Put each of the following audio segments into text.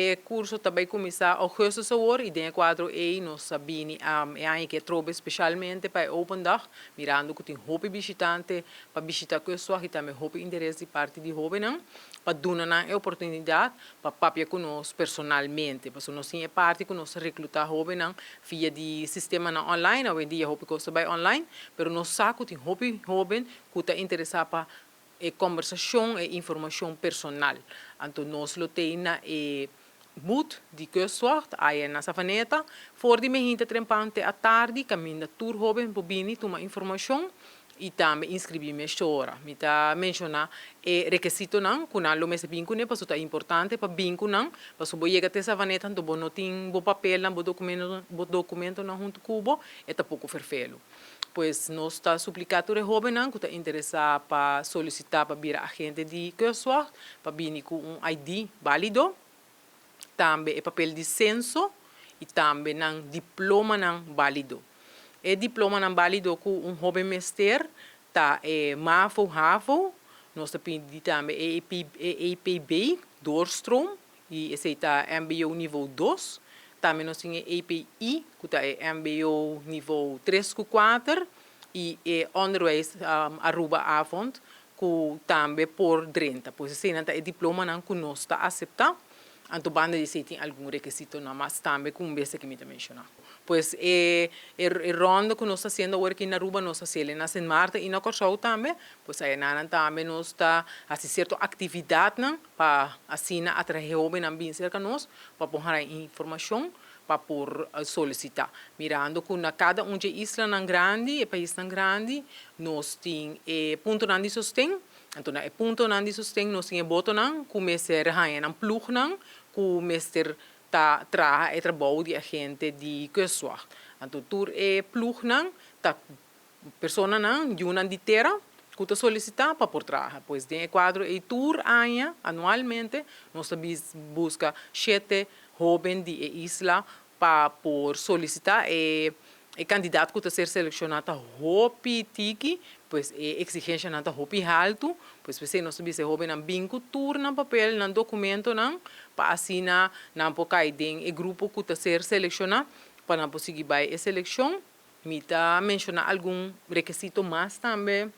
O curso também começa em agosto e tem quadro aí nós sabemos que trobe especialmente para open dag, mirando que tem hobby visitante para visitar curso e também hobby interesse de parte de hobby não, para dar a oportunidade para papia conosco personalmente, porque nós temos parte que nós recrutar hobby não via de sistema não online, hoje em dia hobby costa by online, pero nós saco tem hobby que está interessado para conversação e informação personal, então nós lo tem boot die kustwacht, aí na savaneta, voor die me trempante à tarde, caminha tour hoben, bobini, toma informação e também inscrevi-me chora. Me tá mencionar requisito não, kunalo me se bincune, passo tá importante para bincunan, passo bo chega até savaneta, então bo não tem bo papel, bo documento não junto cubo, é tá pouco ferfelo. Pois nós está suplicado de jovem que está interessado para solicitar para vir agente de kustwacht, para vir com ID válido, também é papel de censo e também não diploma não válido. É diploma não válido com jovem mestre, tá MAVO, HAVO, nós pedimos também EPB, doorstroom, e esse está MBO nível 2, também nós temos EPI, que está MBO nível 3 com 4, e onderwijs Aruba-avond, que também por 30. Pois esse é diploma não que nós está aceitando. Anto banda de se tem algum requisito não, mas também com vez que me mencionar. Pois ronda que nós está fazendo aqui na Aruba, nós está fazendo na Sint Maarten e na Curaçao também, pois aí na também nós está fazendo certa atividade não, para assim atrair jovens não bem cerca nós, para pôr informação, para por solicitar. Mirando que na cada de isla não grande, país não grande, nós tem ponto não de sustento. Então, é ponto não de sustento, nós temos boto não, começa a reger um plug não, começa a trabalhar e trabalho de agente de kustwacht. Então, tur é plug não, tá pessoa não, de uma de terra, que está solicitar para por trabalhar. Pois tem quadro e tur anualmente, nós busca 7 jovens de isla para por solicitar candidato que está ser selecionado hopi tiki, pois exigência não está hopi alto, pois você não sabe se jovem não bingo tur na papel, não documento não, para assinar não por cair o grupo que está ser selecionado para não conseguir vai a seleção, me tá mencionar algum requisito mais também,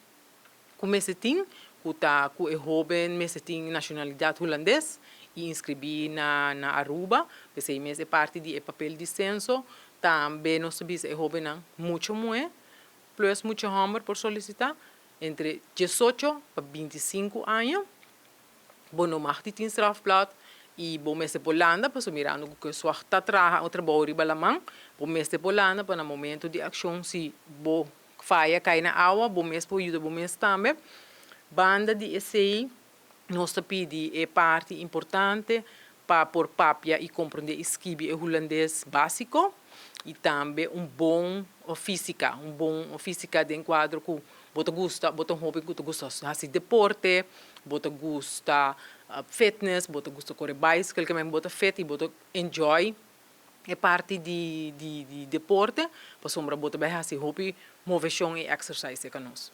como esse tem, que está com o jovem, mas tem nacionalidade holandesa e inscrevi na Aruba, porque é parte do papel de censo. Também nós sabemos que jovem não muito plus muito hammer por solicitar, entre 18 para 25 anos, bom não mais de strafblad e bom mês de Holanda, para mirando que sua trabalha o trabalho riba lamang, bom mês de Holanda para no momento de ação se bom faia cai na água, bom mês por ajuda, bom mês também, banda de ECI nós pedimos é parte importante para por papia e compreender esquibi e holandês básico e também física de enquadro que você gosta, você hobby que você gosta de deporte, você gosta fitness, você gosta correr bicycle, que você fit e você enjoy é parte de deporte, para sombra você vai fazer hobby, movição e exercício com nós.